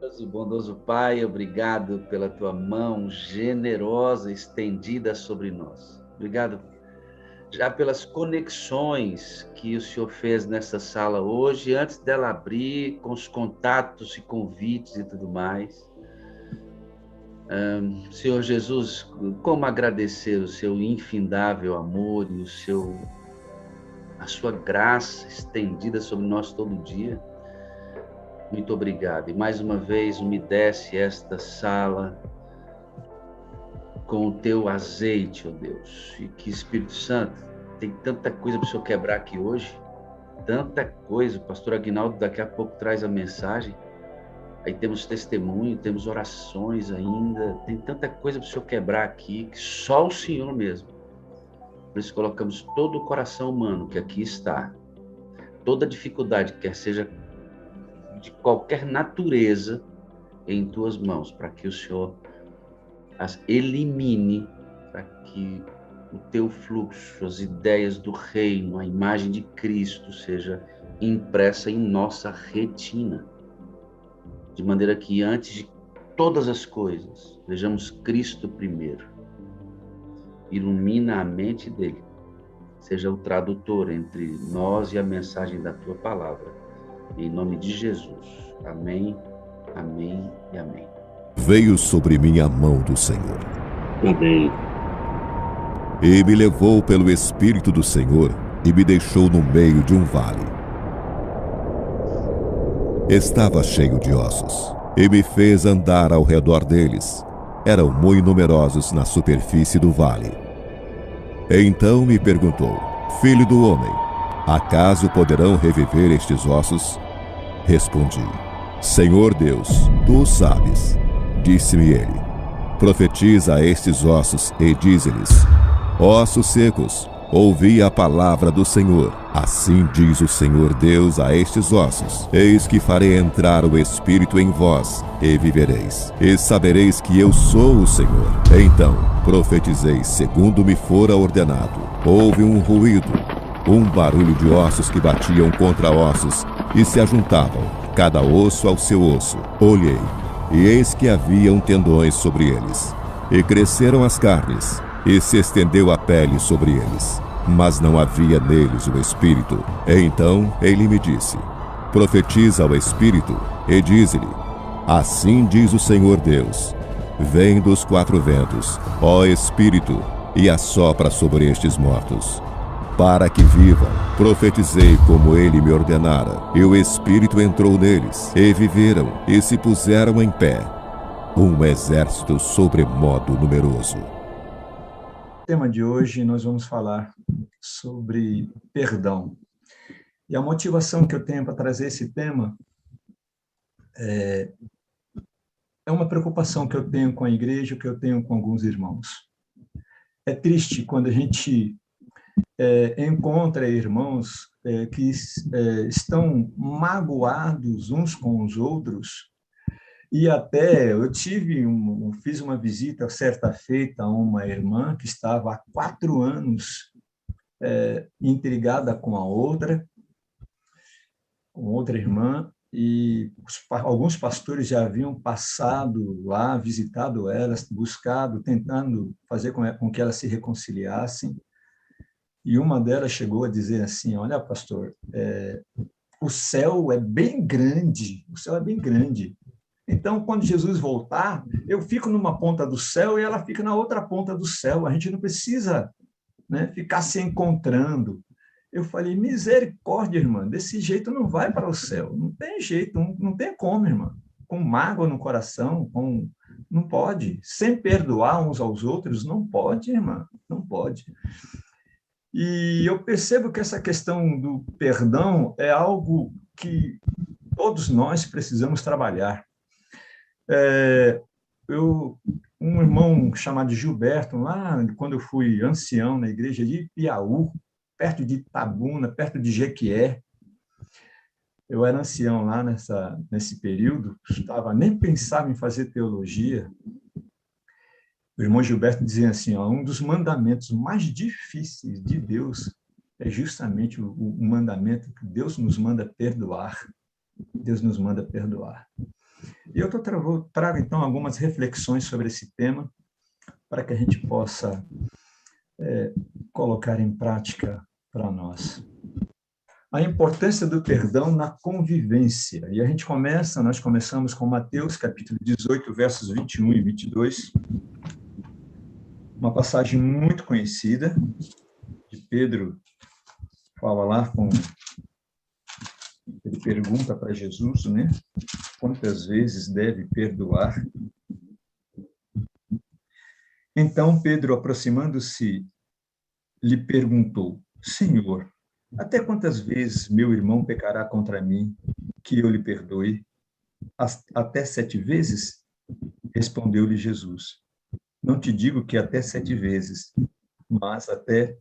Deus, bondoso Pai, obrigado pela tua mão generosa estendida sobre nós. Obrigado já pelas conexões que o Senhor fez nessa sala hoje, antes dela abrir, com os contatos e convites e tudo mais. Senhor Jesus, como agradecer o seu infindável amor e a sua graça estendida sobre nós todo dia. Muito obrigado. E mais uma vez, umedece esta sala com o teu azeite, ó Deus. E que Espírito Santo, tem tanta coisa para o Senhor quebrar aqui hoje. Tanta coisa. O pastor Aguinaldo daqui a pouco traz a mensagem. Aí temos testemunho, temos orações ainda. Tem tanta coisa para o Senhor quebrar aqui, que só o Senhor mesmo. Por isso colocamos todo o coração humano que aqui está. Toda dificuldade, quer seja de qualquer natureza, em tuas mãos, para que o Senhor as elimine, para que o teu fluxo, as ideias do reino, a imagem de Cristo seja impressa em nossa retina, de maneira que antes de todas as coisas, vejamos Cristo primeiro. Ilumina a mente dele, seja o tradutor entre nós e a mensagem da tua palavra. Em nome de Jesus. Amém, amém e amém. Veio sobre mim a mão do Senhor. Amém. E me levou pelo Espírito do Senhor e me deixou no meio de um vale. Estava cheio de ossos, e me fez andar ao redor deles. Eram muito numerosos na superfície do vale. Então me perguntou: Filho do homem, acaso poderão reviver estes ossos? Respondi: Senhor Deus, tu o sabes. Disse-me ele: Profetiza a estes ossos e dize-lhes: Ossos secos, ouvi a palavra do Senhor. Assim diz o Senhor Deus a estes ossos: Eis que farei entrar o Espírito em vós, e vivereis, e sabereis que eu sou o Senhor. Então profetizei segundo me fora ordenado. Houve um ruído, um barulho de ossos que batiam contra ossos e se ajuntavam, cada osso ao seu osso. Olhei, e eis que haviam tendões sobre eles, e cresceram as carnes, e se estendeu a pele sobre eles, mas não havia neles o Espírito. Então ele me disse: Profetiza ao Espírito, e dize-lhe: Assim diz o Senhor Deus: Vem dos quatro ventos, ó Espírito, e assopra sobre estes mortos, para que vivam. Profetizei como ele me ordenara, e o Espírito entrou neles, e viveram, e se puseram em pé, um exército sobremodo numeroso. No tema de hoje nós vamos falar sobre perdão. E a motivação que eu tenho para trazer esse tema é uma preocupação que eu tenho com a igreja, que eu tenho com alguns irmãos. É triste quando a gente encontra irmãos que estão magoados uns com os outros, e até eu fiz uma visita certa feita a uma irmã que estava há 4 anos intrigada com outra irmã, e alguns pastores já haviam passado lá, visitado elas, buscado, tentando fazer com que elas se reconciliassem. E uma delas chegou a dizer assim: olha, pastor, o céu é bem grande, o céu é bem grande. Então, quando Jesus voltar, eu fico numa ponta do céu e ela fica na outra ponta do céu. A gente não precisa, né, ficar se encontrando. Eu falei: misericórdia, irmã, desse jeito não vai para o céu. Não tem jeito, não tem como, irmã. Com mágoa no coração, não pode. Sem perdoar uns aos outros, não pode, irmã, não pode. E eu percebo que essa questão do perdão é algo que todos nós precisamos trabalhar. Um irmão chamado Gilberto, lá quando eu fui ancião na igreja de Piauí, perto de Itabuna, perto de Jequié, eu era ancião lá nesse período, nem pensava em fazer teologia. O irmão Gilberto dizia assim: um dos mandamentos mais difíceis de Deus é justamente o mandamento que Deus nos manda perdoar. Deus nos manda perdoar. E eu trago, então, algumas reflexões sobre esse tema, para que a gente possa colocar em prática para nós. A importância do perdão na convivência. E nós começamos com Mateus, capítulo 18, versos 21 e 22, uma passagem muito conhecida, de Pedro fala lá ele pergunta para Jesus, né? Quantas vezes deve perdoar? Então Pedro, aproximando-se, lhe perguntou: Senhor, até quantas vezes meu irmão pecará contra mim, que eu lhe perdoe? Até 7 vezes? Respondeu-lhe Jesus: Não te digo que até 7 vezes, mas até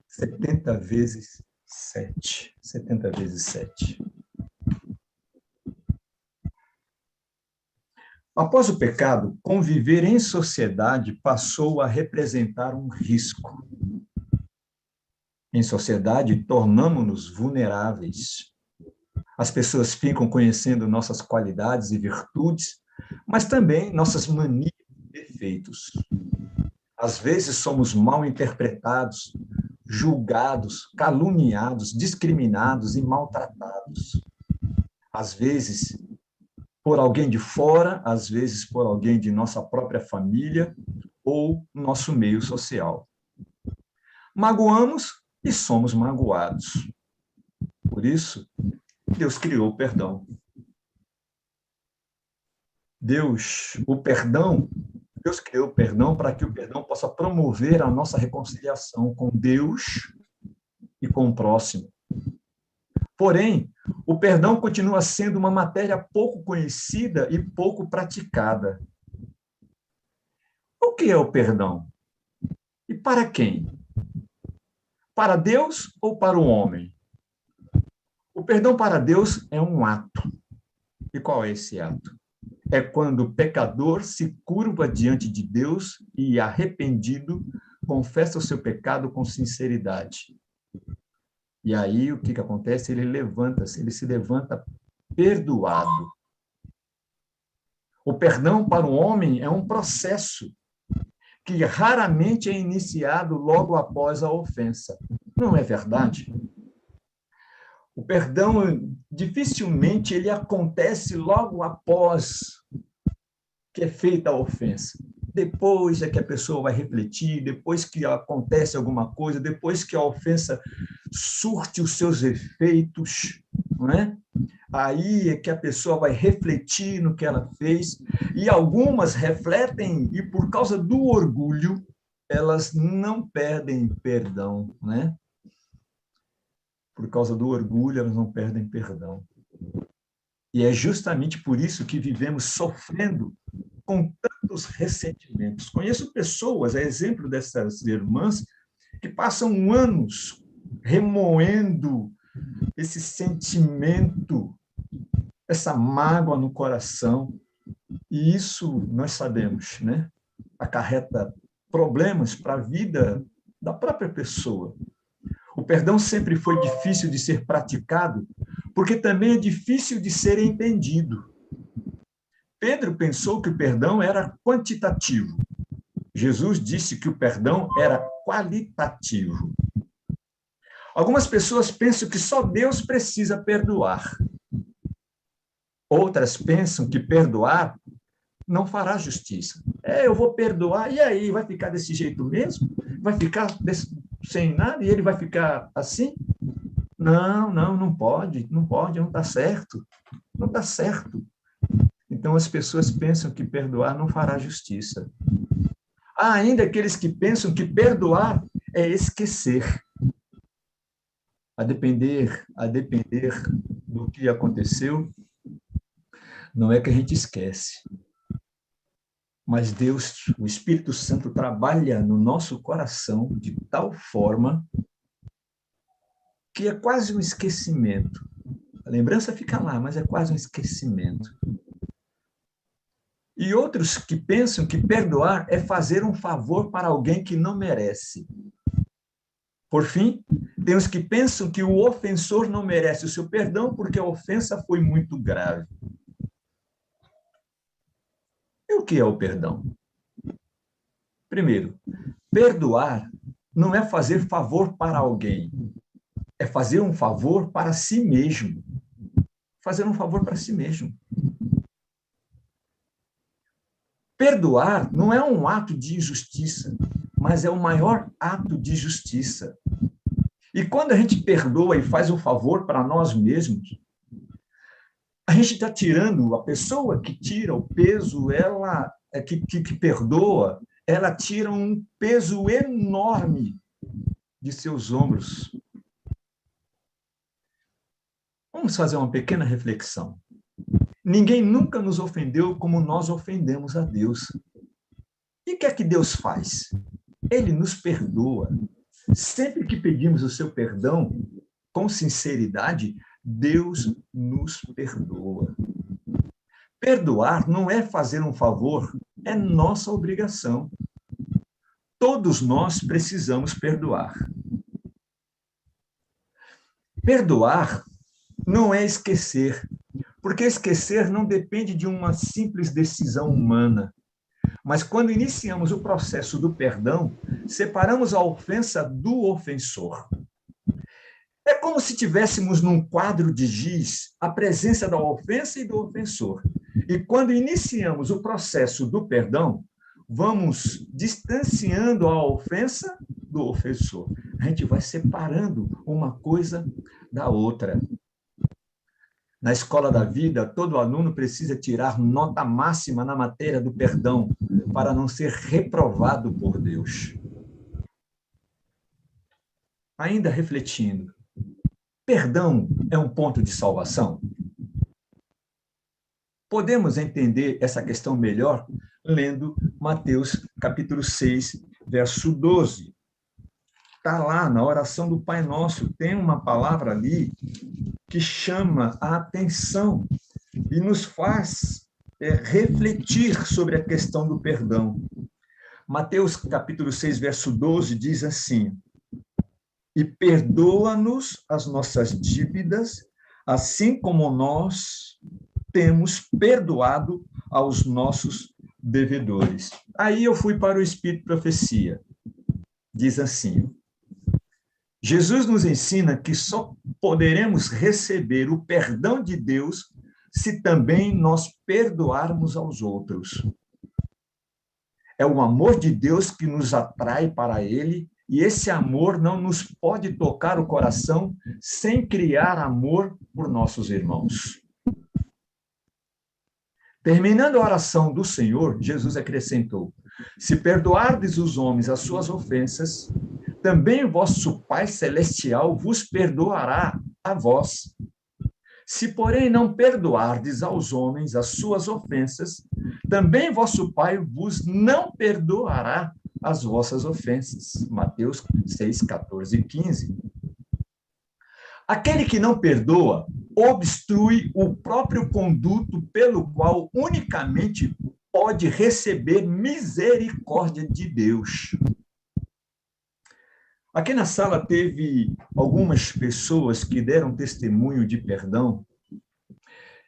70 vezes 7. 70 vezes 7. Após o pecado, conviver em sociedade passou a representar um risco. Em sociedade, tornamo-nos vulneráveis. As pessoas ficam conhecendo nossas qualidades e virtudes, mas também nossas manias e defeitos. Às vezes somos mal interpretados, julgados, caluniados, discriminados e maltratados. Às vezes por alguém de fora, às vezes por alguém de nossa própria família ou nosso meio social. Magoamos e somos magoados. Por isso, Deus criou o perdão. Deus criou o perdão para que o perdão possa promover a nossa reconciliação com Deus e com o próximo. Porém, o perdão continua sendo uma matéria pouco conhecida e pouco praticada. O que é o perdão? E para quem? Para Deus ou para o homem? O perdão para Deus é um ato. E qual é esse ato? É quando o pecador se curva diante de Deus e, arrependido, confessa o seu pecado com sinceridade. E aí, o que acontece? Ele se levanta perdoado. O perdão para o homem é um processo que raramente é iniciado logo após a ofensa. Não é verdade? O perdão, dificilmente, ele acontece logo após que é feita a ofensa. Depois é que a pessoa vai refletir, depois que acontece alguma coisa, depois que a ofensa surte os seus efeitos, não é? Aí é que a pessoa vai refletir no que ela fez, e algumas refletem e, por causa do orgulho, elas não pedem perdão, né? Por causa do orgulho, elas não perdem perdão. E é justamente por isso que vivemos sofrendo com tantos ressentimentos. Conheço pessoas, a exemplo dessas irmãs, que passam anos remoendo esse sentimento, essa mágoa no coração, e isso, nós sabemos, né, acarreta problemas para a vida da própria pessoa. O perdão sempre foi difícil de ser praticado, porque também é difícil de ser entendido. Pedro pensou que o perdão era quantitativo. Jesus disse que o perdão era qualitativo. Algumas pessoas pensam que só Deus precisa perdoar. Outras pensam que perdoar não fará justiça. Eu vou perdoar, e aí? Vai ficar desse jeito mesmo? Vai ficar sem nada e ele vai ficar assim? Não pode, não está certo. Não está certo. Então, as pessoas pensam que perdoar não fará justiça. Há ainda aqueles que pensam que perdoar é esquecer. A depender do que aconteceu, não é que a gente esquece. Mas Deus, o Espírito Santo, trabalha no nosso coração de tal forma que é quase um esquecimento. A lembrança fica lá, mas é quase um esquecimento. E outros que pensam que perdoar é fazer um favor para alguém que não merece. Por fim, tem os que pensam que o ofensor não merece o seu perdão porque a ofensa foi muito grave. E o que é o perdão? Primeiro, perdoar não é fazer favor para alguém, é fazer um favor para si mesmo. Fazer um favor para si mesmo. Perdoar não é um ato de injustiça, mas é o maior ato de justiça. E quando a gente perdoa e faz um favor para nós mesmos, a gente está tirando, a pessoa que tira o peso, ela que perdoa, ela tira um peso enorme de seus ombros. Vamos fazer uma pequena reflexão. Ninguém nunca nos ofendeu como nós ofendemos a Deus. E o que é que Deus faz? Ele nos perdoa. Sempre que pedimos o seu perdão, com sinceridade, Deus nos perdoa. Perdoar não é fazer um favor, é nossa obrigação. Todos nós precisamos perdoar. Perdoar não é esquecer, porque esquecer não depende de uma simples decisão humana. Mas quando iniciamos o processo do perdão, separamos a ofensa do ofensor. É como se tivéssemos num quadro de giz a presença da ofensa e do ofensor. E quando iniciamos o processo do perdão, vamos distanciando a ofensa do ofensor. A gente vai separando uma coisa da outra. Na escola da vida, todo aluno precisa tirar nota máxima na matéria do perdão para não ser reprovado por Deus. Ainda refletindo, perdão é um ponto de salvação? Podemos entender essa questão melhor lendo Mateus capítulo 6, verso 12. Está lá na oração do Pai Nosso, tem uma palavra ali que chama a atenção e nos faz refletir sobre a questão do perdão. Mateus capítulo 6, verso 12 diz assim: e perdoa-nos as nossas dívidas, assim como nós temos perdoado aos nossos devedores. Aí eu fui para o Espírito Profecia. Diz assim: Jesus nos ensina que só poderemos receber o perdão de Deus se também nós perdoarmos aos outros. É o amor de Deus que nos atrai para Ele, e esse amor não nos pode tocar o coração sem criar amor por nossos irmãos. Terminando a oração do Senhor, Jesus acrescentou: se perdoardes os homens as suas ofensas, também o vosso Pai Celestial vos perdoará a vós. Se, porém, não perdoardes aos homens as suas ofensas, também vosso Pai vos não perdoará as vossas ofensas. Mateus 6, 14 e 15. Aquele que não perdoa obstrui o próprio conduto pelo qual unicamente pode receber misericórdia de Deus. Aqui na sala teve algumas pessoas que deram testemunho de perdão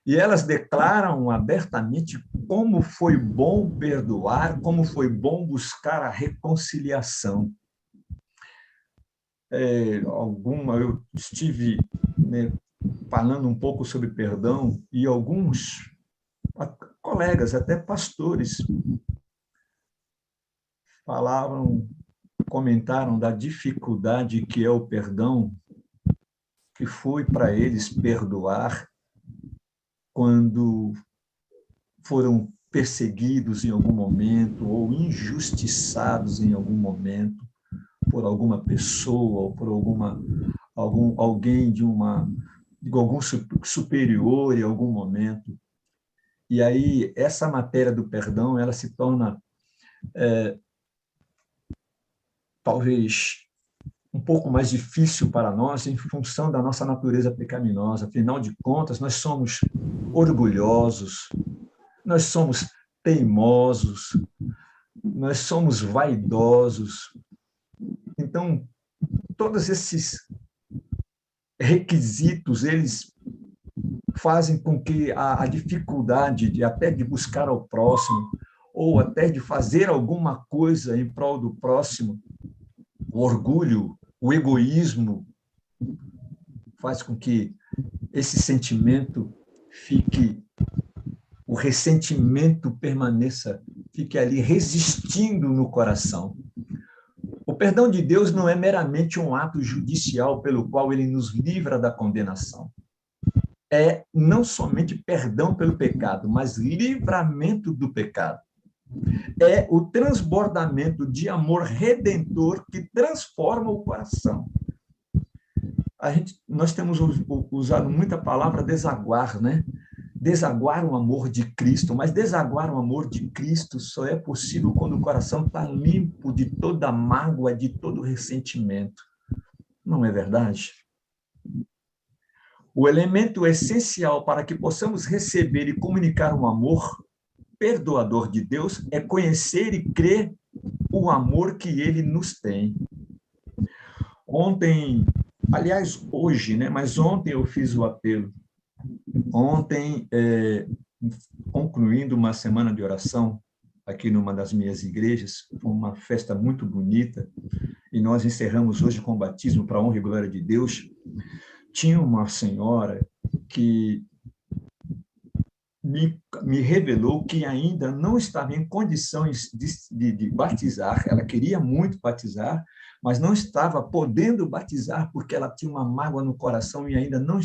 e elas declaram abertamente como foi bom perdoar, como foi bom buscar a reconciliação. Eu estive falando um pouco sobre perdão e alguns colegas, até pastores, comentaram da dificuldade que é o perdão, que foi para eles perdoar quando foram perseguidos em algum momento ou injustiçados em algum momento por alguma pessoa ou por alguém de algum superior em algum momento. E aí essa matéria do perdão, ela se torna talvez um pouco mais difícil para nós em função da nossa natureza pecaminosa. Afinal de contas, nós somos orgulhosos, nós somos teimosos, nós somos vaidosos. Então, todos esses requisitos, eles fazem com que a dificuldade até de buscar ao próximo ou até de fazer alguma coisa em prol do próximo, o orgulho, o egoísmo, faz com que esse sentimento fique, o ressentimento permaneça, fique ali resistindo no coração. O perdão de Deus não é meramente um ato judicial pelo qual ele nos livra da condenação. É não somente perdão pelo pecado, mas livramento do pecado. É o transbordamento de amor redentor que transforma o coração. Nós temos usado muita palavra desaguar, né? Desaguar o amor de Cristo, mas desaguar o amor de Cristo só é possível quando o coração está limpo de toda mágoa, de todo ressentimento. Não é verdade? O elemento essencial para que possamos receber e comunicar um amor perdoador de Deus é conhecer e crer o amor que ele nos tem. Ontem, aliás, hoje, né? Mas ontem eu fiz o apelo. Ontem, concluindo uma semana de oração aqui numa das minhas igrejas, uma festa muito bonita, e nós encerramos hoje com o batismo para a honra e glória de Deus. Tinha uma senhora que me revelou que ainda não estava em condições de batizar. Ela queria muito batizar, mas não estava podendo batizar porque ela tinha uma mágoa no coração e ainda não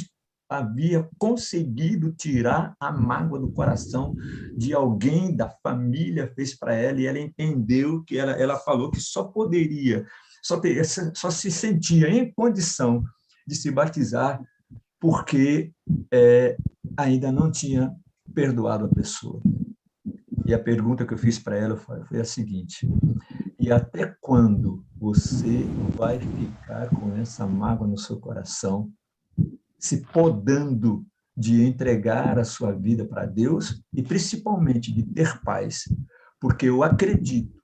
havia conseguido tirar a mágoa do coração de alguém da família fez para ela, e ela entendeu que ela falou que só se sentia em condição de se batizar porque ainda não tinha perdoado a pessoa. E a pergunta que eu fiz para ela foi a seguinte: e até quando você vai ficar com essa mágoa no seu coração, se podando de entregar a sua vida para Deus e principalmente de ter paz? Porque eu acredito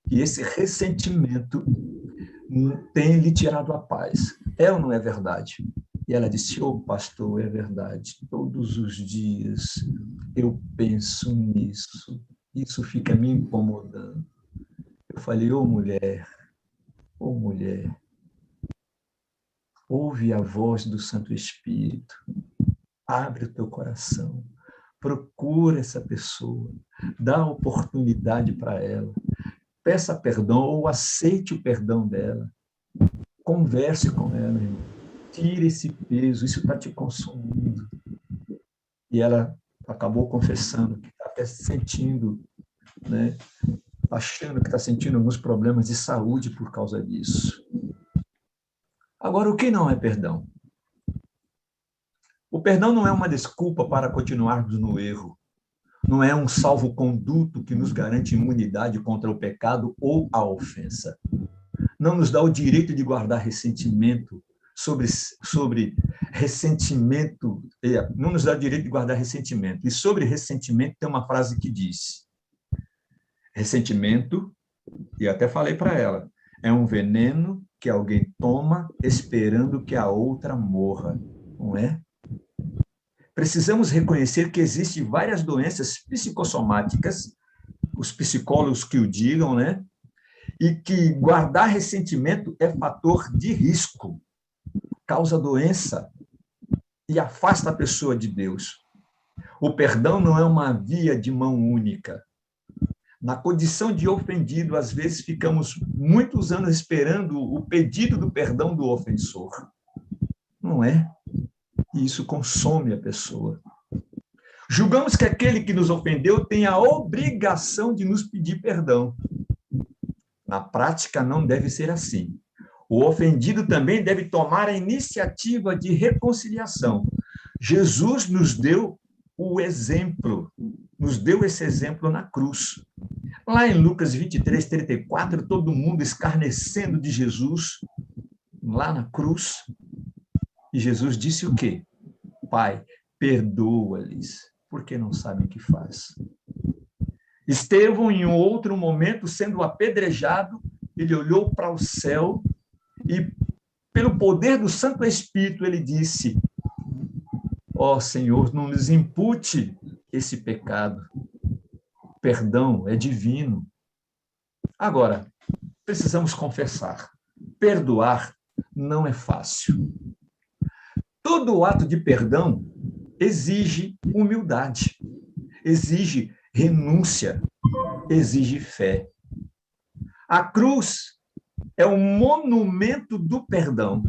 que esse ressentimento tem lhe tirado a paz. É ou não é verdade? E ela disse: pastor, é verdade. Todos os dias eu penso nisso. Isso fica me incomodando. Eu falei: mulher, ouve a voz do Santo Espírito. Abre o teu coração. Procura essa pessoa. Dá oportunidade para ela. Peça perdão ou aceite o perdão dela. Converse com ela, irmão. Tire esse peso, isso está te consumindo. E ela acabou confessando que está até sentindo, né, achando que está sentindo alguns problemas de saúde por causa disso. Agora, o que não é perdão? O perdão não é uma desculpa para continuarmos no erro. Não é um salvo-conduto que nos garante imunidade contra o pecado ou a ofensa. Não nos dá o direito de guardar ressentimento sobre ressentimento. Não nos dá o direito de guardar ressentimento. E sobre ressentimento tem uma frase que diz: ressentimento, e até falei para ela, é um veneno que alguém toma esperando que a outra morra, não é? Precisamos reconhecer que existem várias doenças psicossomáticas, os psicólogos que o digam, né? E que guardar ressentimento é fator de risco, causa doença e afasta a pessoa de Deus. O perdão não é uma via de mão única. Na condição de ofendido, às vezes ficamos muitos anos esperando o pedido do perdão do ofensor. Não é? E isso consome a pessoa. Julgamos que aquele que nos ofendeu tem a obrigação de nos pedir perdão. Na prática, não deve ser assim. O ofendido também deve tomar a iniciativa de reconciliação. Jesus nos deu o exemplo, nos deu esse exemplo na cruz. Lá em Lucas 23, 34, todo mundo escarnecendo de Jesus, lá na cruz. E Jesus disse o quê? Pai, perdoa-lhes, porque não sabem o que faz. Estevão, em um outro momento, sendo apedrejado, ele olhou para o céu e, pelo poder do Santo Espírito, ele disse: ó Senhor, não nos impute esse pecado. perdão é divino. Agora, precisamos confessar. Perdoar não é fácil. Todo ato de perdão exige humildade, exige renúncia, exige fé. A cruz é o monumento do perdão.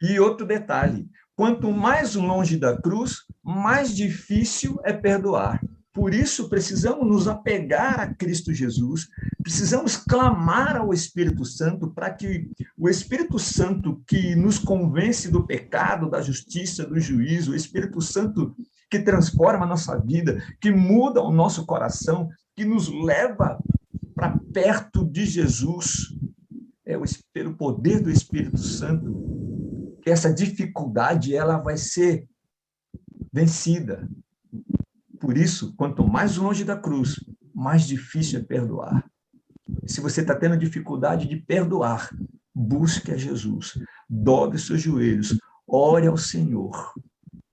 E outro detalhe, quanto mais longe da cruz, mais difícil é perdoar. Por isso, precisamos nos apegar a Cristo Jesus, precisamos clamar ao Espírito Santo para que o Espírito Santo que nos convence do pecado, da justiça, do juízo, o Espírito Santo que transforma a nossa vida, que muda o nosso coração, que nos leva para perto de Jesus, pelo poder do Espírito Santo, que essa dificuldade ela vai ser vencida. Por isso, quanto mais longe da cruz, mais difícil é perdoar. Se você está tendo dificuldade de perdoar, busque a Jesus, dobre os seus joelhos, ore ao Senhor,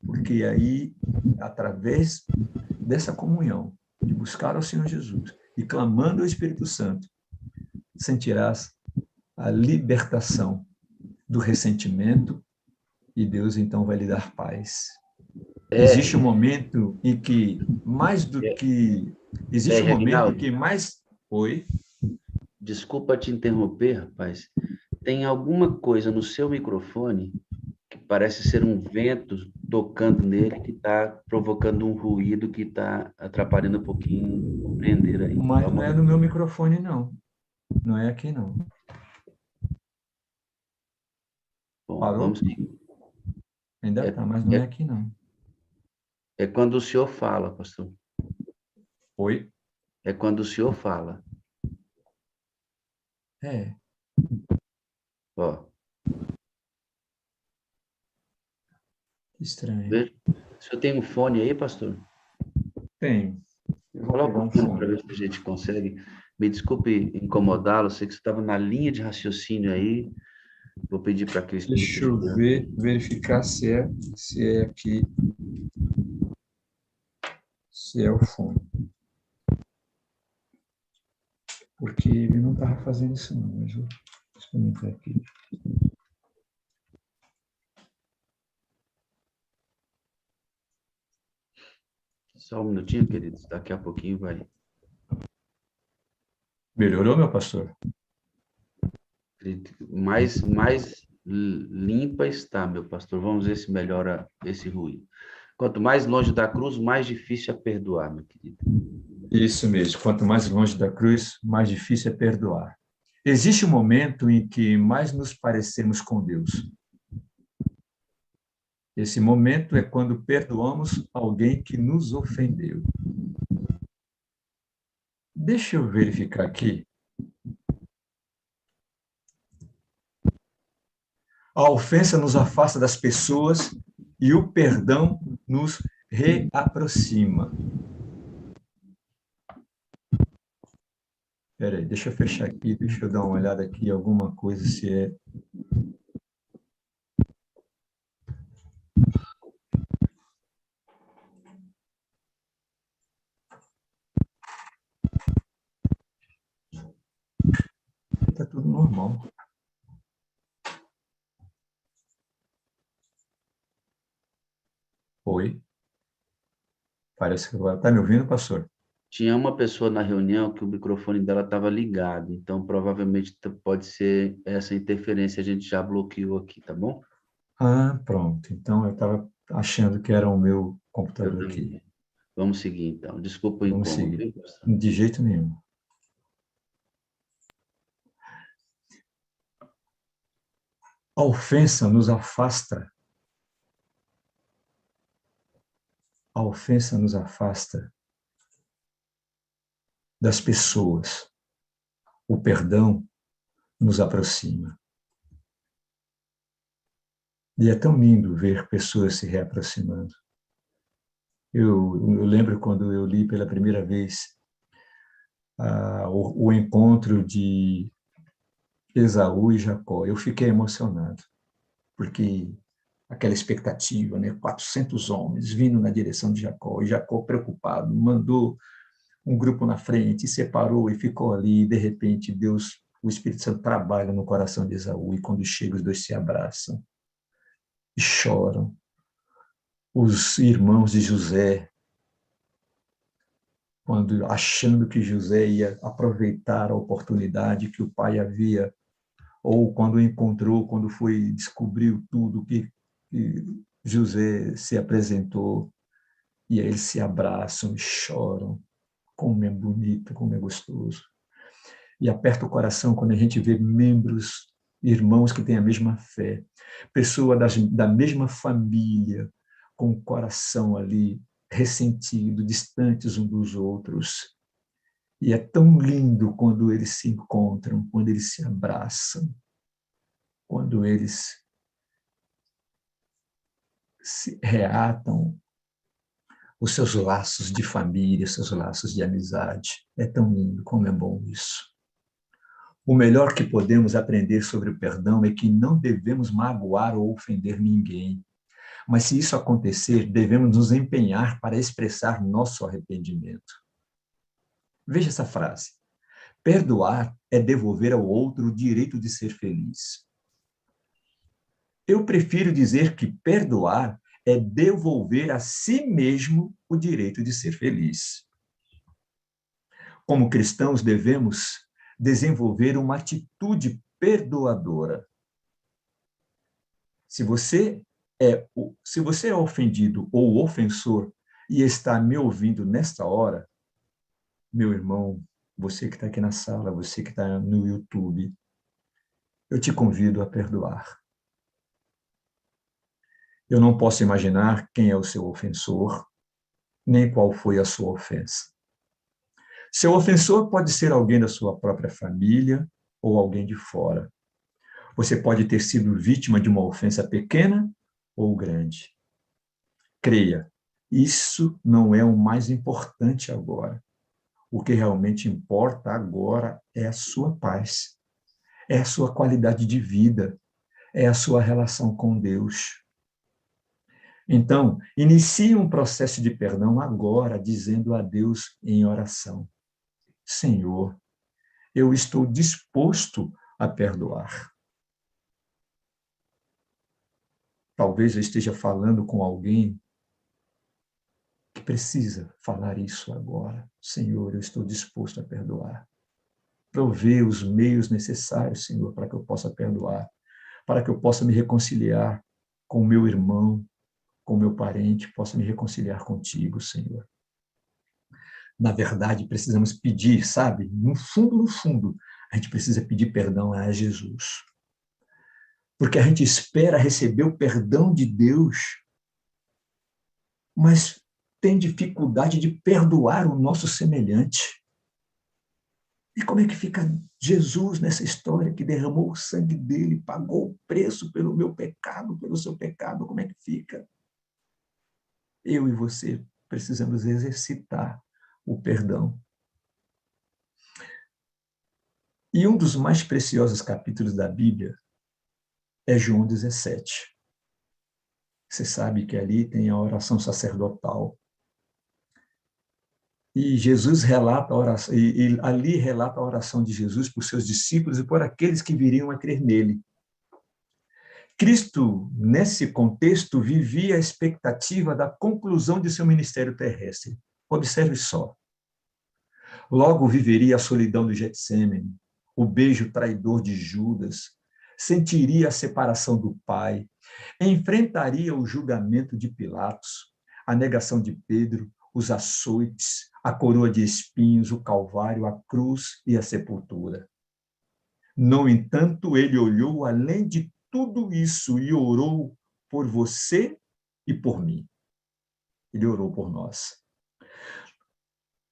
porque aí, através dessa comunhão, de buscar ao Senhor Jesus e clamando ao Espírito Santo, sentirás a libertação do ressentimento e Deus então vai lhe dar paz. Existe um momento em que mais do que... Existe um momento em que mais... Oi? Desculpa te interromper, rapaz. Tem alguma coisa no seu microfone que parece ser um vento tocando nele que está provocando um ruído que está atrapalhando um pouquinho compreender aí. Mas não é no meu microfone, não. Não é aqui, não. Bom, parou? vamos seguir. Ainda está, mas não é aqui, não. É quando o senhor fala, pastor. Oi? É quando o senhor fala. É. Ó. Estranho. O senhor tem um fone aí, pastor? Tenho. Coloca um fone para ver se a gente consegue. Me desculpe incomodá-lo, sei que você estava na linha de raciocínio aí. Vou pedir para que o Espírito... Deixa eu ver, verificar se é aqui. Se é o fone. Porque ele não estava fazendo isso não, mas eu vou experimentar aqui. Só um minutinho, queridos. Daqui a pouquinho vai. Melhorou, meu pastor? Mais limpa está, meu pastor. Vamos ver se melhora esse ruído. Quanto mais longe da cruz, mais difícil é perdoar, meu querido. Isso mesmo. Quanto mais longe da cruz, mais difícil é perdoar. Existe um momento em que mais nos parecemos com Deus. Esse momento é quando perdoamos alguém que nos ofendeu. Deixa eu verificar aqui. A ofensa nos afasta das pessoas e o perdão nos reaproxima. Espera aí, deixa eu fechar aqui, deixa eu dar uma olhada aqui, alguma coisa se é... Está tudo normal. Oi? Parece que agora... Está me ouvindo, pastor? Tinha uma pessoa na reunião que o microfone dela estava ligado, então provavelmente pode ser essa interferência, a gente já bloqueou aqui, tá bom? Ah, pronto. Então eu estava achando que era o meu computador aqui. Vamos seguir, então. Desculpa o Vamos incômodo. seguir. De jeito nenhum. A ofensa nos afasta. A ofensa nos afasta das pessoas. O perdão nos aproxima. E é tão lindo ver pessoas se reaproximando. Eu lembro quando eu li pela primeira vez o encontro de Esaú e Jacó. Eu fiquei emocionado, porque aquela expectativa, né? 400 homens vindo na direção de Jacó, e Jacó preocupado, mandou um grupo na frente, separou e ficou ali, e de repente Deus, o Espírito Santo trabalha no coração de Esaú, e quando chega os dois se abraçam e choram. Os irmãos de José, quando achando que José ia aproveitar a oportunidade que o pai havia, ou quando encontrou, quando foi, descobriu tudo que José se apresentou, e aí eles se abraçam e choram. Como é bonito, como é gostoso. E aperta o coração quando a gente vê membros, irmãos que têm a mesma fé, pessoas da mesma família, com o coração ali ressentido, distantes uns dos outros. E é tão lindo quando eles se encontram, quando eles se abraçam, quando eles se reatam os seus laços de família, seus laços de amizade. É tão lindo, como é bom isso. O melhor que podemos aprender sobre o perdão é que não devemos magoar ou ofender ninguém. Mas se isso acontecer, devemos nos empenhar para expressar nosso arrependimento. Veja essa frase. Perdoar é devolver ao outro o direito de ser feliz. Eu prefiro dizer que perdoar é devolver a si mesmo o direito de ser feliz. Como cristãos, devemos desenvolver uma atitude perdoadora. Se você é ofendido ou ofensor e está me ouvindo nesta hora, meu irmão, você que está aqui na sala, você que está no YouTube, eu te convido a perdoar. Eu não posso imaginar quem é o seu ofensor, nem qual foi a sua ofensa. Seu ofensor pode ser alguém da sua própria família ou alguém de fora. Você pode ter sido vítima de uma ofensa pequena ou grande. Creia, isso não é o mais importante agora. O que realmente importa agora é a sua paz, é a sua qualidade de vida, é a sua relação com Deus. Então, inicie um processo de perdão agora, dizendo a Deus em oração: Senhor, eu estou disposto a perdoar. Talvez eu esteja falando com alguém que precisa falar isso agora. Senhor, eu estou disposto a perdoar. Provê os meios necessários, Senhor, para que eu possa perdoar, para que eu possa me reconciliar com o meu irmão, com o meu parente, possa me reconciliar contigo, Senhor. Na verdade, precisamos pedir, sabe? No fundo, a gente precisa pedir perdão a Jesus. Porque a gente espera receber o perdão de Deus, mas tem dificuldade de perdoar o nosso semelhante. E como é que fica Jesus nessa história que derramou o sangue dele, pagou o preço pelo meu pecado, pelo seu pecado? Como é que fica? Eu e você precisamos exercitar o perdão. E um dos mais preciosos capítulos da Bíblia é João 17. Você sabe que ali tem a oração sacerdotal. E Jesus relata a oração, e ali relata a oração de Jesus por seus discípulos e por aqueles que viriam a crer nele. Cristo, nesse contexto, vivia a expectativa da conclusão de seu ministério terrestre. Observe só. Logo viveria a solidão do Getsêmani, o beijo traidor de Judas, sentiria a separação do Pai, enfrentaria o julgamento de Pilatos, a negação de Pedro, os açoites, a coroa de espinhos, o calvário, a cruz e a sepultura. No entanto, ele olhou além de tudo isso e orou por você e por mim. Ele orou por nós.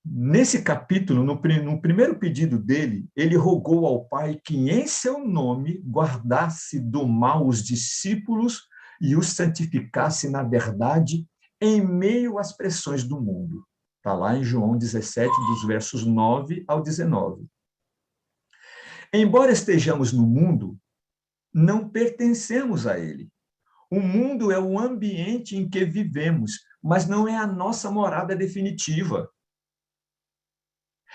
Nesse capítulo, no primeiro pedido dele, ele rogou ao Pai que em seu nome guardasse do mal os discípulos e os santificasse na verdade em meio às pressões do mundo. Está lá em João 17, dos versos 9 ao 19. Embora estejamos no mundo, não pertencemos a ele. O mundo é o ambiente em que vivemos, mas não é a nossa morada definitiva.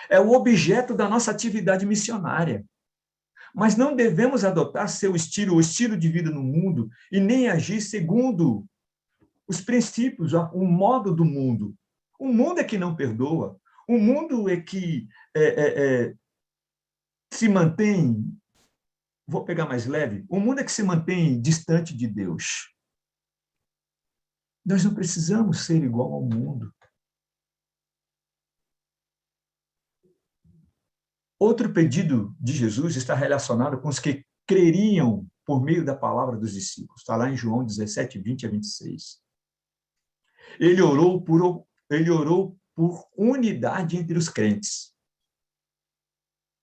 É o objeto da nossa atividade missionária. Mas não devemos adotar seu estilo, o estilo de vida no mundo, e nem agir segundo os princípios, o modo do mundo. O mundo é que não perdoa. O mundo é que se mantém, vou pegar mais leve, o mundo é que se mantém distante de Deus. Nós não precisamos ser igual ao mundo. Outro pedido de Jesus está relacionado com os que creriam por meio da palavra dos discípulos. Está lá em João 17, 20 a 26. Ele orou por unidade entre os crentes.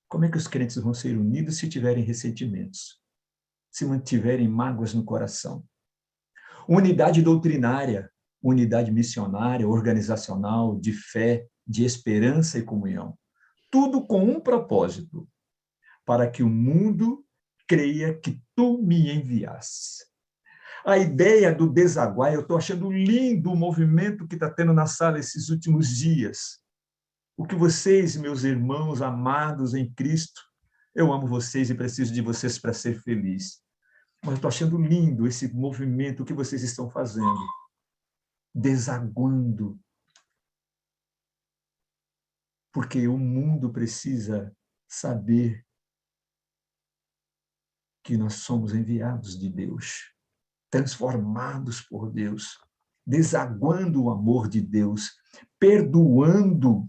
Como é que os crentes vão ser unidos se tiverem ressentimentos? Se mantiverem mágoas no coração? Unidade doutrinária, unidade missionária, organizacional, de fé, de esperança e comunhão. Tudo com um propósito, para que o mundo creia que tu me enviaste. A ideia do desaguar, eu estou achando lindo o movimento que está tendo na sala esses últimos dias. O que vocês, meus irmãos amados em Cristo, eu amo vocês e preciso de vocês para ser feliz. Mas estou achando lindo esse movimento que vocês estão fazendo. Desaguando. Porque o mundo precisa saber que nós somos enviados de Deus, transformados por Deus, desaguando o amor de Deus, perdoando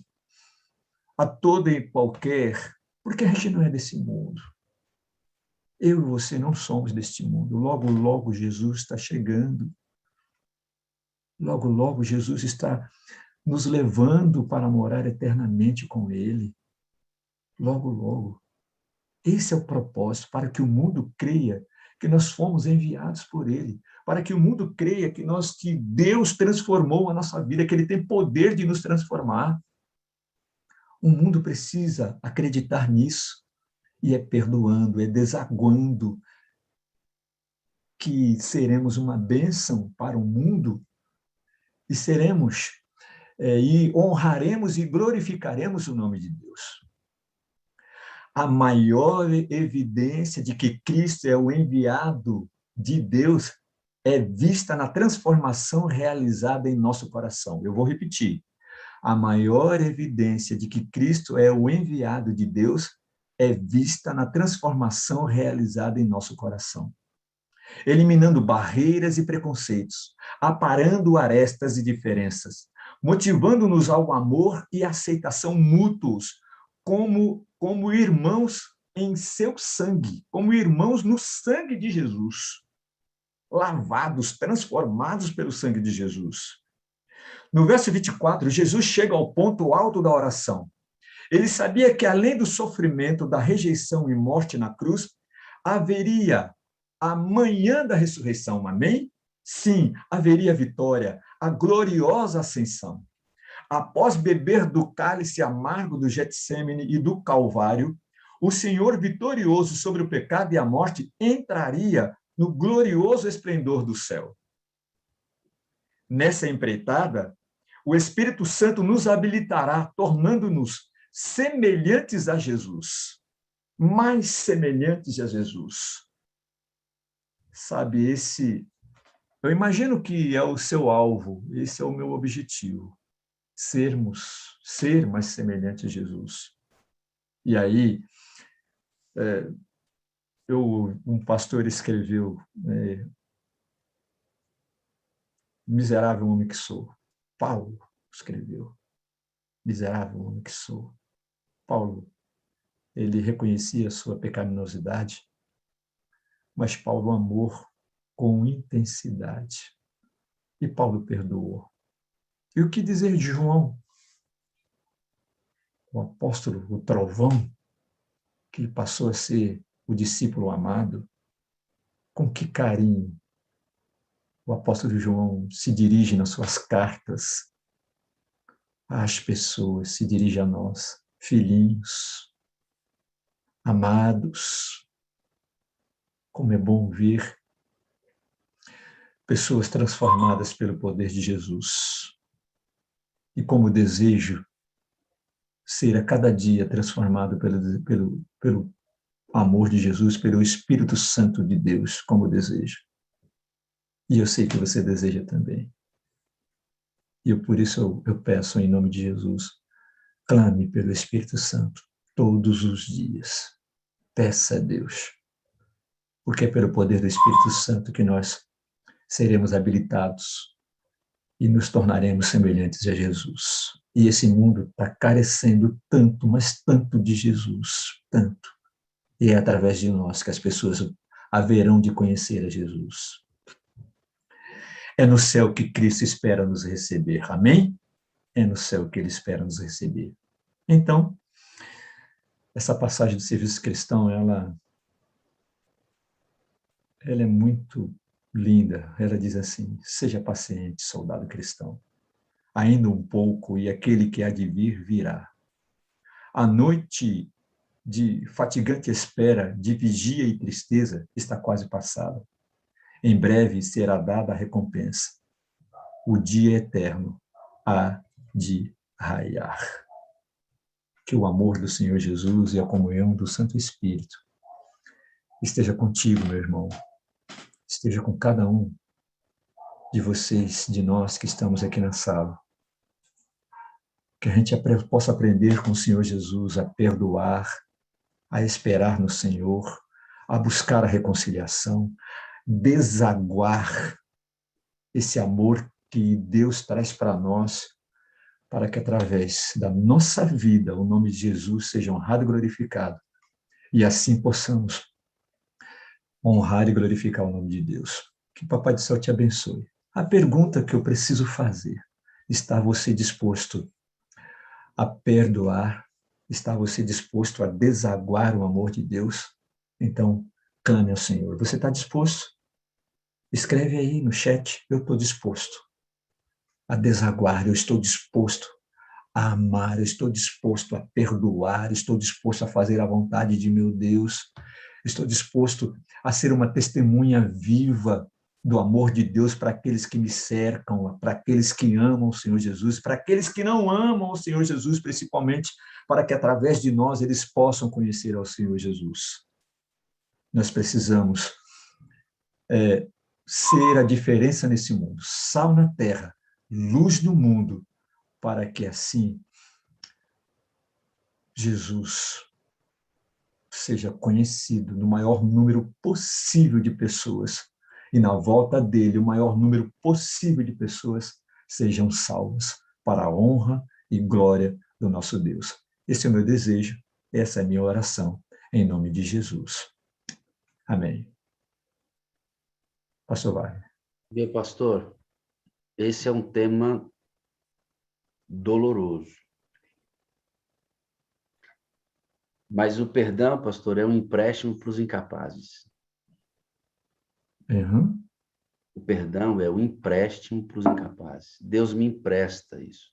a toda e qualquer, porque a gente não é desse mundo. Eu e você não somos deste mundo. Logo, logo Jesus está chegando. Logo, logo Jesus está nos levando para morar eternamente com Ele. Logo, logo. Esse é o propósito, para que o mundo creia que nós fomos enviados por Ele, para que o mundo creia que Deus transformou a nossa vida, que Ele tem poder de nos transformar. O mundo precisa acreditar nisso, e é perdoando, é desaguando, que seremos uma bênção para o mundo, e e honraremos e glorificaremos o nome de Deus. A maior evidência de que Cristo é o enviado de Deus é vista na transformação realizada em nosso coração. Eu vou repetir. A maior evidência de que Cristo é o enviado de Deus é vista na transformação realizada em nosso coração. Eliminando barreiras e preconceitos, aparando arestas e diferenças, motivando-nos ao amor e aceitação mútuos, como irmãos em seu sangue, como irmãos no sangue de Jesus, lavados, transformados pelo sangue de Jesus. No verso 24, Jesus chega ao ponto alto da oração. Ele sabia que, além do sofrimento, da rejeição e morte na cruz, haveria a manhã da ressurreição. Amém? Sim, haveria vitória, a gloriosa ascensão. Após beber do cálice amargo do Getsêmani e do Calvário, o Senhor, vitorioso sobre o pecado e a morte, entraria no glorioso esplendor do céu. Nessa empreitada, o Espírito Santo nos habilitará, tornando-nos semelhantes a Jesus, mais semelhantes a Jesus. Sabe, eu imagino que é o seu alvo, esse é o meu objetivo, ser mais semelhante a Jesus. E aí, um pastor escreveu, miserável homem que sou. Paulo escreveu, miserável homem que sou. Paulo, ele reconhecia a sua pecaminosidade, mas Paulo amou com intensidade. E Paulo perdoou. E o que dizer de João? O apóstolo, o trovão, que passou a ser o discípulo amado, com que carinho o apóstolo João se dirige nas suas cartas às pessoas, se dirige a nós, filhinhos, amados. Como é bom ver pessoas transformadas pelo poder de Jesus. E como desejo ser a cada dia transformado pelo amor de Jesus, pelo Espírito Santo de Deus, como desejo. E eu sei que você deseja também. E por isso eu peço em nome de Jesus, clame pelo Espírito Santo todos os dias. Peça a Deus. Porque é pelo poder do Espírito Santo que nós seremos habilitados e nos tornaremos semelhantes a Jesus. E esse mundo está carecendo tanto, mas tanto de Jesus, tanto. E é através de nós que as pessoas haverão de conhecer a Jesus. É no céu que Cristo espera nos receber. Amém? É no céu que Ele espera nos receber. Então, essa passagem do serviço cristão, ela é muito linda. Ela diz assim: seja paciente, soldado cristão. Ainda um pouco e aquele que há de vir virá. A noite de fatigante espera, de vigia e tristeza, está quase passada. Em breve será dada a recompensa. O dia eterno há de raiar. Que o amor do Senhor Jesus e a comunhão do Santo Espírito esteja contigo, meu irmão. Esteja com cada um de vocês, de nós que estamos aqui na sala. Que a gente possa aprender com o Senhor Jesus a perdoar, a esperar no Senhor, a buscar a reconciliação, desaguar esse amor que Deus traz para nós, para que através da nossa vida o nome de Jesus seja honrado e glorificado, e assim possamos honrar e glorificar o nome de Deus. Que o Papai do Céu te abençoe. A pergunta que eu preciso fazer: está você disposto a perdoar? Está você disposto a desaguar o amor de Deus? Então, clame ao Senhor. Você está disposto? Escreve aí no chat: eu estou disposto a desaguar, eu estou disposto a amar, eu estou disposto a perdoar, estou disposto a fazer a vontade de meu Deus, estou disposto a ser uma testemunha viva do amor de Deus para aqueles que me cercam, para aqueles que amam o Senhor Jesus, para aqueles que não amam o Senhor Jesus, principalmente, para que através de nós eles possam conhecer ao Senhor Jesus. Nós precisamos ser a diferença nesse mundo, sal na terra, luz do mundo, para que assim Jesus seja conhecido no maior número possível de pessoas, e na volta dele o maior número possível de pessoas sejam salvas para a honra e glória do nosso Deus. Esse é o meu desejo, essa é a minha oração, em nome de Jesus. Amém. Pastor Wagner. Meu pastor, esse é um tema doloroso. Mas o perdão, pastor, é um empréstimo para os incapazes. Uhum. O perdão é um empréstimo para os incapazes. Deus me empresta isso.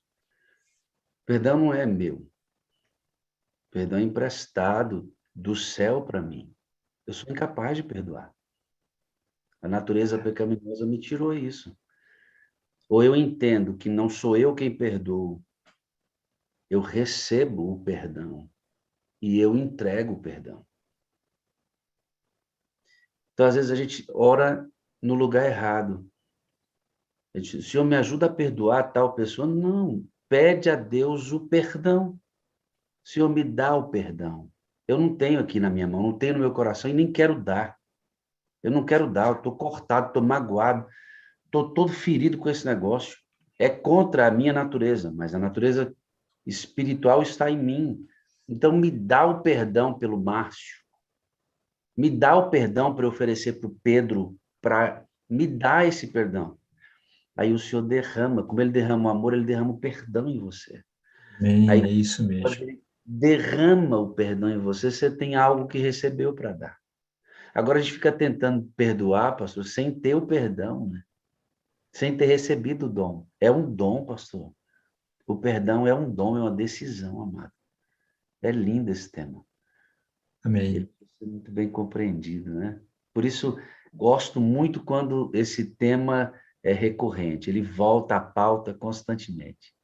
O perdão não é meu. O perdão é emprestado do céu para mim. Eu sou incapaz de perdoar. A natureza pecaminosa me tirou isso. Ou eu entendo que não sou eu quem perdoo, eu recebo o perdão e eu entrego o perdão. Então, às vezes, a gente ora no lugar errado. A gente, Senhor, me ajuda a perdoar tal pessoa. Não, pede a Deus o perdão. Senhor, me dá o perdão. Eu não tenho aqui na minha mão, não tenho no meu coração e nem quero dar. Eu não quero dar, eu estou cortado, estou magoado, estou todo ferido com esse negócio. É contra a minha natureza, mas a natureza espiritual está em mim. Então, me dá o perdão pelo Márcio. Me dá o perdão para oferecer para o Pedro, para me dar esse perdão. Aí o Senhor derrama, como ele derrama o amor, ele derrama o perdão em você. Amém, Aí, é isso mesmo. quando ele derrama o perdão em você, você tem algo que recebeu para dar. Agora a gente fica tentando perdoar, pastor, sem ter o perdão, né? Sem ter recebido o dom. É um dom, pastor. O perdão é um dom, é uma decisão, amado. É lindo esse tema. Amém. Ele precisa ser muito bem compreendido, né? Por isso, gosto muito quando esse tema é recorrente. Ele volta à pauta constantemente.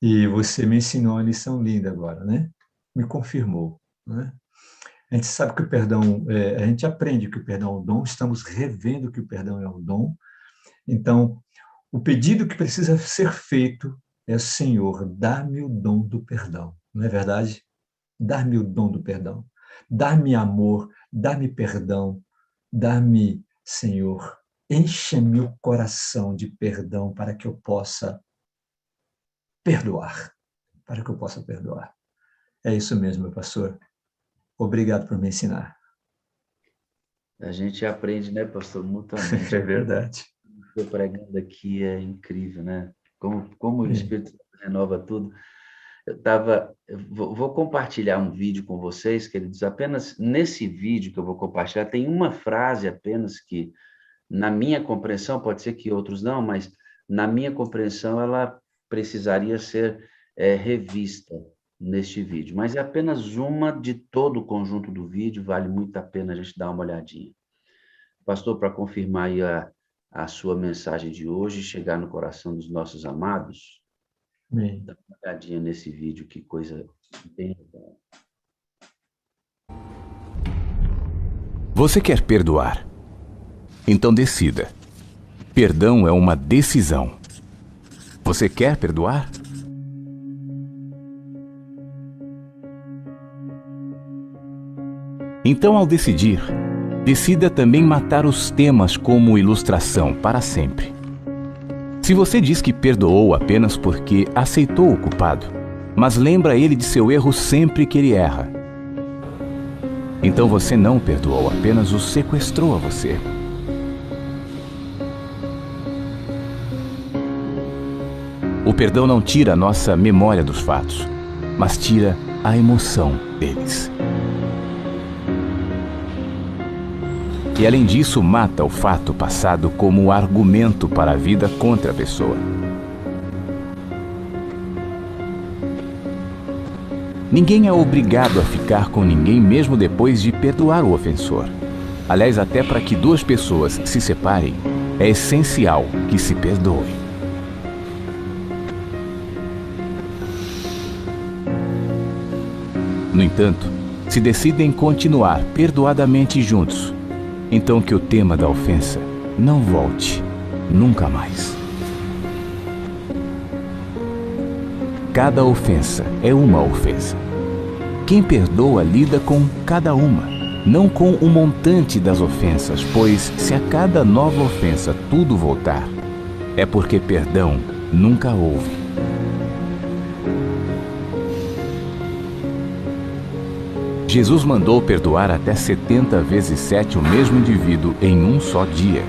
E você me ensinou uma lição linda agora, né? Me confirmou, né? A gente sabe que o perdão, a gente aprende que o perdão é um dom, estamos revendo que o perdão é um dom. Então, o pedido que precisa ser feito é: Senhor, dá-me o dom do perdão. Não é verdade? Dá-me o dom do perdão. Dá-me amor, dá-me perdão, dá-me, Senhor, enche-me o coração de perdão para que eu possa perdoar. Para que eu possa perdoar. É isso mesmo, meu pastor. Obrigado por me ensinar. A gente aprende, né, pastor, mutuamente. É verdade. Estou pregando aqui é incrível, né? Como o Espírito Santo renova tudo. Eu vou compartilhar um vídeo com vocês, queridos. Apenas nesse vídeo que eu vou compartilhar, tem uma frase apenas que, na minha compreensão, pode ser que outros não, mas na minha compreensão ela precisaria ser revista neste vídeo. Mas é apenas uma de todo o conjunto do vídeo, vale muito a pena a gente dar uma olhadinha. Pastor, para confirmar aí a sua mensagem de hoje, chegar no coração dos nossos amados, Amém. dá uma olhadinha nesse vídeo, que coisa bem legal. Você quer perdoar? Então decida. Perdão é uma decisão. Você quer perdoar? Então, ao decidir, decida também matar os temas como ilustração para sempre. Se você diz que perdoou apenas porque aceitou o culpado, mas lembra ele de seu erro sempre que ele erra, então você não perdoou, apenas o sequestrou a você. O perdão não tira a nossa memória dos fatos, mas tira a emoção deles. E além disso, mata o fato passado como argumento para a vida contra a pessoa. Ninguém é obrigado a ficar com ninguém mesmo depois de perdoar o ofensor. Aliás, até para que duas pessoas se separem, é essencial que se perdoem. No entanto, se decidem continuar perdoadamente juntos, então que o tema da ofensa não volte nunca mais. Cada ofensa é uma ofensa. Quem perdoa lida com cada uma, não com o montante das ofensas, pois se a cada nova ofensa tudo voltar, é porque perdão nunca houve. Jesus mandou perdoar até 70 vezes 7 o mesmo indivíduo em um só dia.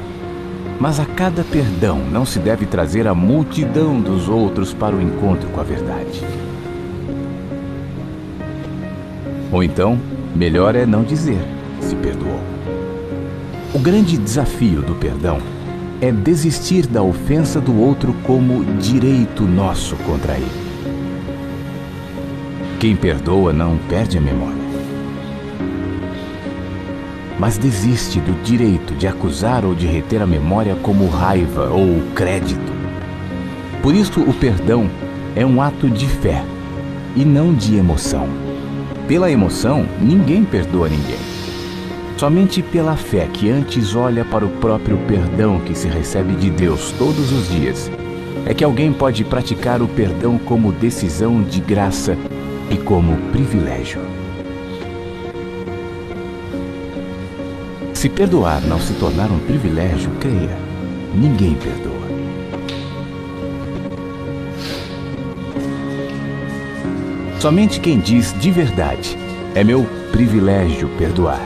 Mas a cada perdão não se deve trazer a multidão dos outros para o encontro com a verdade. Ou então, melhor é não dizer se perdoou. O grande desafio do perdão é desistir da ofensa do outro como direito nosso contra ele. Quem perdoa não perde a memória, mas desiste do direito de acusar ou de reter a memória como raiva ou crédito. Por isso, o perdão é um ato de fé e não de emoção. Pela emoção, ninguém perdoa ninguém. Somente pela fé, que antes olha para o próprio perdão que se recebe de Deus todos os dias, é que alguém pode praticar o perdão como decisão de graça e como privilégio. Se perdoar não se tornar um privilégio, creia, ninguém perdoa. Somente quem diz de verdade, é meu privilégio perdoar,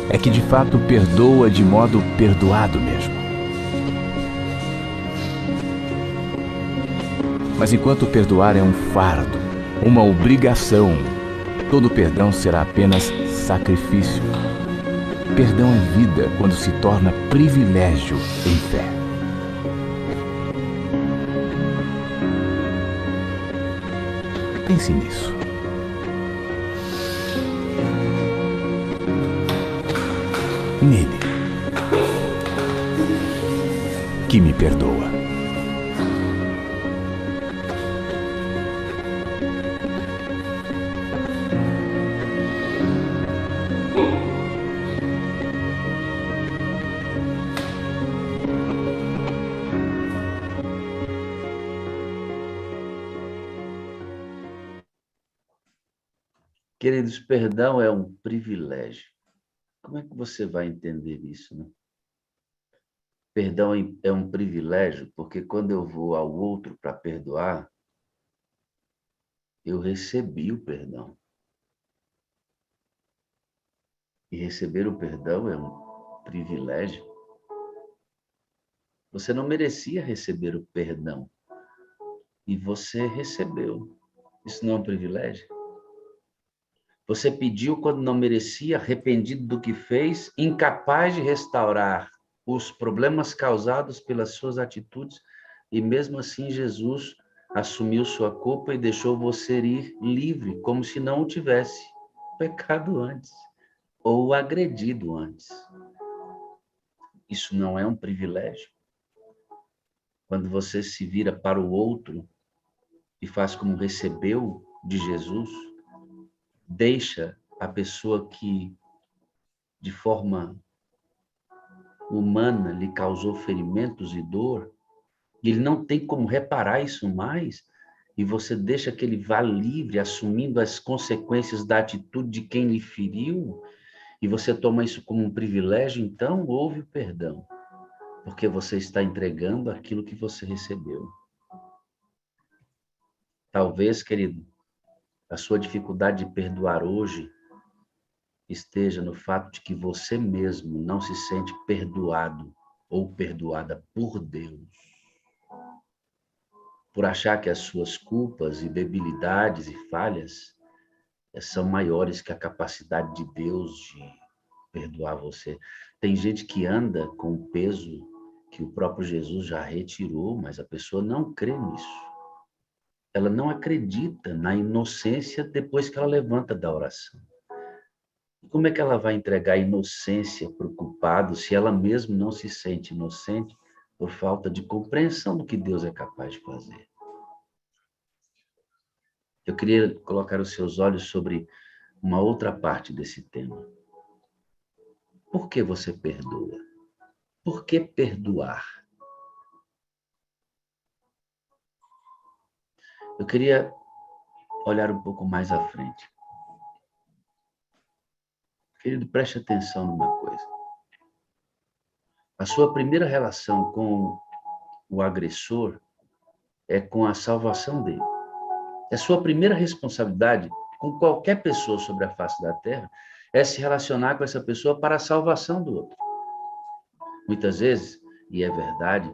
é que de fato perdoa de modo perdoado mesmo. Mas enquanto perdoar é um fardo, uma obrigação, todo perdão será apenas sacrifício. Perdão é vida quando se torna privilégio em fé. Pense nisso. Nele, que me perdoa. Queridos, perdão é um privilégio. Como é que você vai entender isso, né? Perdão é um privilégio, porque quando eu vou ao outro para perdoar, eu recebi o perdão. E receber o perdão é um privilégio. Você não merecia receber o perdão. E você recebeu. Isso não é um privilégio? Você pediu quando não merecia, arrependido do que fez, incapaz de restaurar os problemas causados pelas suas atitudes, e mesmo assim Jesus assumiu sua culpa e deixou você ir livre, como se não o tivesse pecado antes, ou agredido antes. Isso não é um privilégio? Quando você se vira para o outro e faz como recebeu de Jesus, deixa a pessoa que, de forma humana, lhe causou ferimentos e dor, e ele não tem como reparar isso mais, e você deixa que ele vá livre, assumindo as consequências da atitude de quem lhe feriu, e você toma isso como um privilégio, então houve o perdão, porque você está entregando aquilo que você recebeu. Talvez, querido, a sua dificuldade de perdoar hoje esteja no fato de que você mesmo não se sente perdoado ou perdoada por Deus. Por achar que as suas culpas e debilidades e falhas são maiores que a capacidade de Deus de perdoar você. Tem gente que anda com o peso que o próprio Jesus já retirou, mas a pessoa não crê nisso. Ela não acredita na inocência depois que ela levanta da oração. Como é que ela vai entregar a inocência para o culpado se ela mesma não se sente inocente por falta de compreensão do que Deus é capaz de fazer? Eu queria colocar os seus olhos sobre uma outra parte desse tema. Por que você perdoa? Por que perdoar? Eu queria olhar um pouco mais à frente. Querido, preste atenção numa coisa. A sua primeira relação com o agressor é com a salvação dele. A sua primeira responsabilidade com qualquer pessoa sobre a face da terra é se relacionar com essa pessoa para a salvação do outro. Muitas vezes, e é verdade,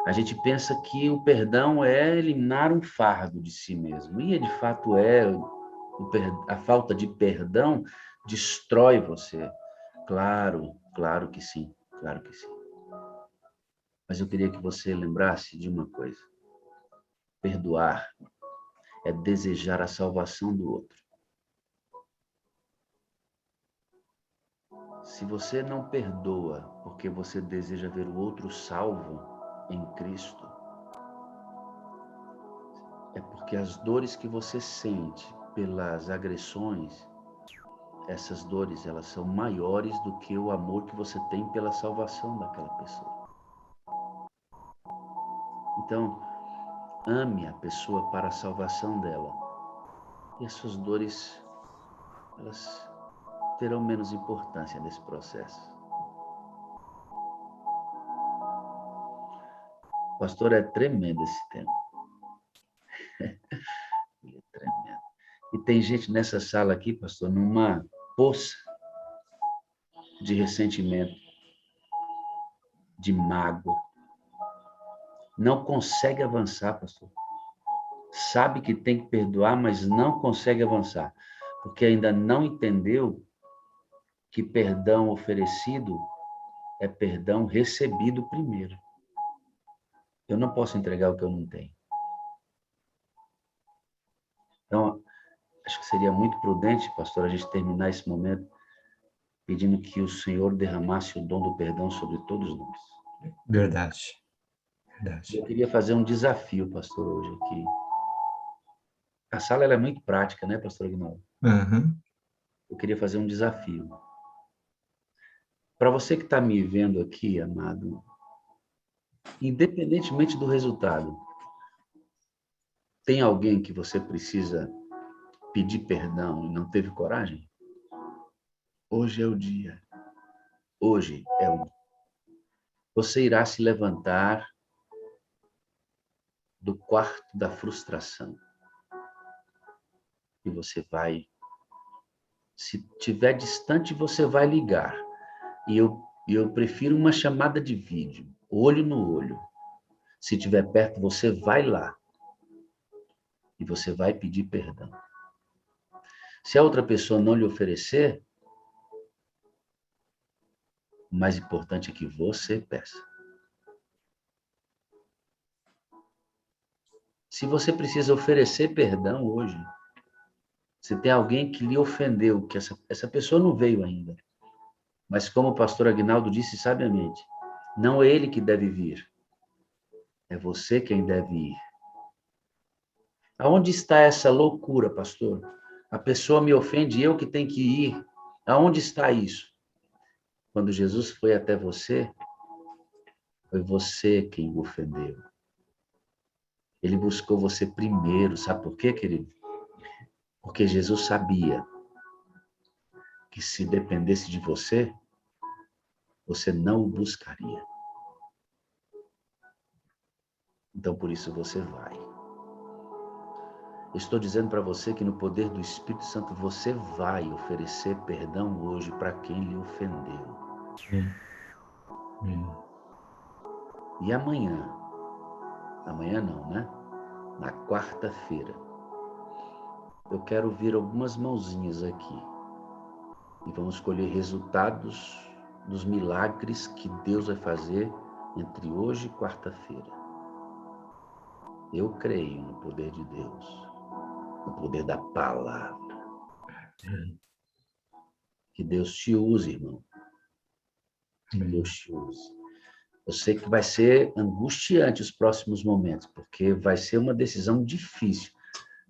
a gente pensa que o perdão é eliminar um fardo de si mesmo. E de fato é. A falta de perdão destrói você. Claro que sim, claro que sim. Mas eu queria que você lembrasse de uma coisa. Perdoar é desejar a salvação do outro. Se você não perdoa porque você deseja ver o outro salvo em Cristo, é porque as dores que você sente pelas agressões, essas dores, elas são maiores do que o amor que você tem pela salvação daquela pessoa. Então, ame a pessoa para a salvação dela. E as suas dores, elas terão menos importância nesse processo. Pastor, é tremendo esse tema. É tremendo. E tem gente nessa sala aqui, pastor, numa poça de ressentimento, de mágoa. Não consegue avançar, pastor. Sabe que tem que perdoar, mas não consegue avançar, porque ainda não entendeu que perdão oferecido é perdão recebido primeiro. Eu não posso entregar o que eu não tenho. Então, acho que seria muito prudente, pastor, a gente terminar esse momento pedindo que o Senhor derramasse o dom do perdão sobre todos nós. Verdade. Verdade. Eu queria fazer um desafio, pastor, hoje aqui. A sala ela é muito prática, né, pastor Aguinaldo? Uhum. Eu queria fazer um desafio. Para você que está me vendo aqui, amado, independentemente do resultado, tem alguém que você precisa pedir perdão e não teve coragem? Hoje é o dia. Hoje é o dia. Você irá se levantar do quarto da frustração. E você vai, se tiver distante, você vai ligar. E eu prefiro uma chamada de vídeo, olho no olho. Se estiver perto, você vai lá. E você vai pedir perdão. Se a outra pessoa não lhe oferecer, o mais importante é que você peça. Se você precisa oferecer perdão hoje, se tem alguém que lhe ofendeu, que essa pessoa não veio ainda, mas como o pastor Aguinaldo disse sabiamente, não é ele que deve vir, é você quem deve ir. Aonde está essa loucura, pastor? A pessoa me ofende, eu que tenho que ir. Aonde está isso? Quando Jesus foi até você, foi você quem o ofendeu. Ele buscou você primeiro, sabe por quê, querido? Porque Jesus sabia que se dependesse de você, você não o buscaria. Então, por isso você vai. Estou dizendo para você que no poder do Espírito Santo você vai oferecer perdão hoje para quem lhe ofendeu. E amanhã não, né? Na quarta-feira, eu quero ver algumas mãozinhas aqui. E vamos colher resultados dos milagres que Deus vai fazer entre hoje e quarta-feira. Eu creio no poder de Deus, no poder da palavra. Que Deus te use, irmão. Que Deus te use. Eu sei que vai ser angustiante os próximos momentos, porque vai ser uma decisão difícil,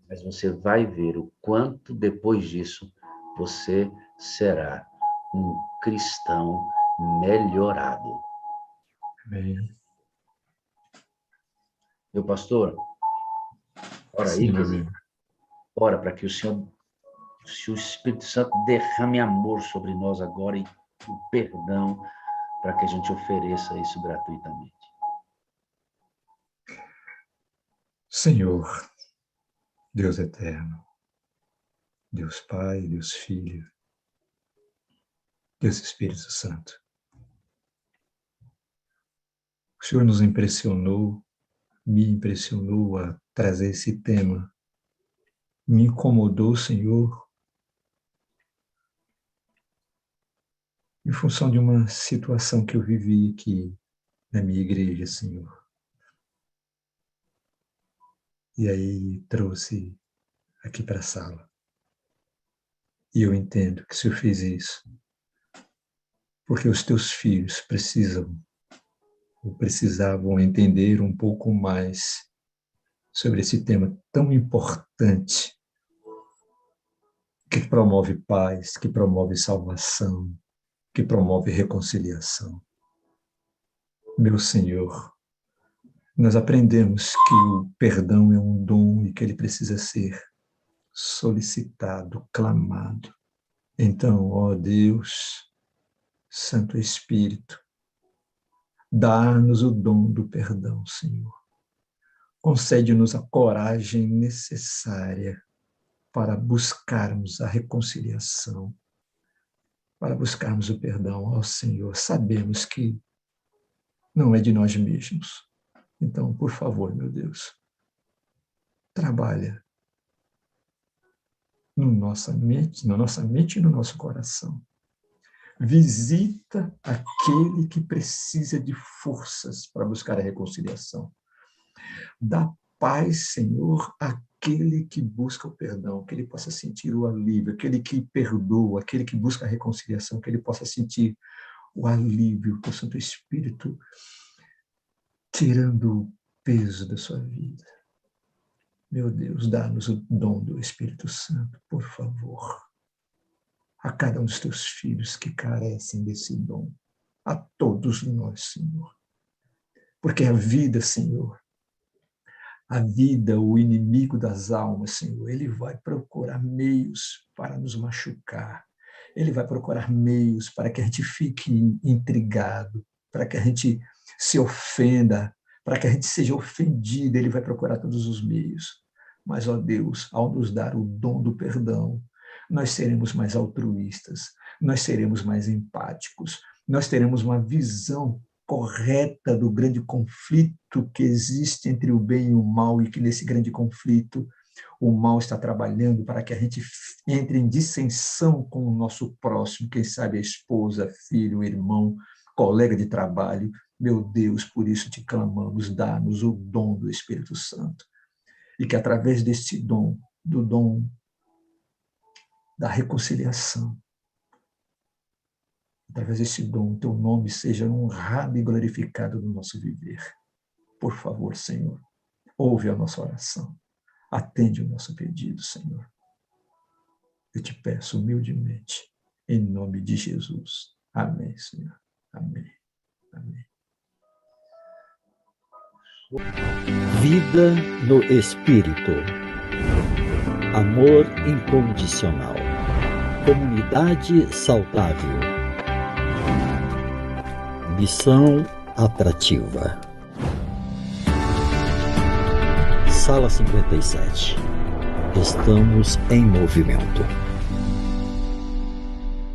mas você vai ver o quanto depois disso você será um cristão melhorado. Amém. Meu pastor, ora aí, ora para que o Senhor, se o Espírito Santo derrame amor sobre nós agora e o perdão, para que a gente ofereça isso gratuitamente. Senhor, Deus eterno, Deus Pai, Deus Filho, Deus Espírito Santo. O Senhor nos impressionou, me impressionou a trazer esse tema. Me incomodou, Senhor, em função de uma situação que eu vivi aqui na minha igreja, Senhor. E aí trouxe aqui para a sala. E eu entendo que o Senhor fez isso porque os teus filhos precisam ou precisavam entender um pouco mais sobre esse tema tão importante que promove paz, que promove salvação, que promove reconciliação. Meu Senhor, nós aprendemos que o perdão é um dom e que ele precisa ser solicitado, clamado. Então, ó Deus, Santo Espírito, dá-nos o dom do perdão, Senhor. Concede-nos a coragem necessária para buscarmos a reconciliação, para buscarmos o perdão. Ó Senhor, sabemos que não é de nós mesmos. Então, por favor, meu Deus, trabalha na nossa mente e no nosso coração. Visita aquele que precisa de forças para buscar a reconciliação. Dá paz, Senhor, àquele que busca o perdão, que ele possa sentir o alívio, aquele que perdoa, aquele que busca a reconciliação, que ele possa sentir o alívio do Santo Espírito, tirando o peso da sua vida. Meu Deus, dá-nos o dom do Espírito Santo, por favor. A cada um dos teus filhos que carecem desse dom. A todos nós, Senhor. Porque a vida, Senhor, a vida, o inimigo das almas, Senhor, ele vai procurar meios para nos machucar. Ele vai procurar meios para que a gente fique intrigado, para que a gente se ofenda, para que a gente seja ofendido. Ele vai procurar todos os meios. Mas, ó Deus, ao nos dar o dom do perdão, nós seremos mais altruístas, nós seremos mais empáticos, nós teremos uma visão correta do grande conflito que existe entre o bem e o mal, e que nesse grande conflito o mal está trabalhando para que a gente entre em dissensão com o nosso próximo, quem sabe a esposa, filho, irmão, colega de trabalho. Meu Deus, por isso te clamamos, dá-nos o dom do Espírito Santo, e que através deste dom, do dom da reconciliação, através desse dom, teu nome seja honrado e glorificado no nosso viver. Por favor, Senhor, ouve a nossa oração, atende o nosso pedido, Senhor. Eu te peço humildemente, em nome de Jesus. Amém, Senhor. Amém. Amém. Vida no Espírito. Amor incondicional. Comunidade saudável. Missão atrativa. Sala 57. Estamos em movimento.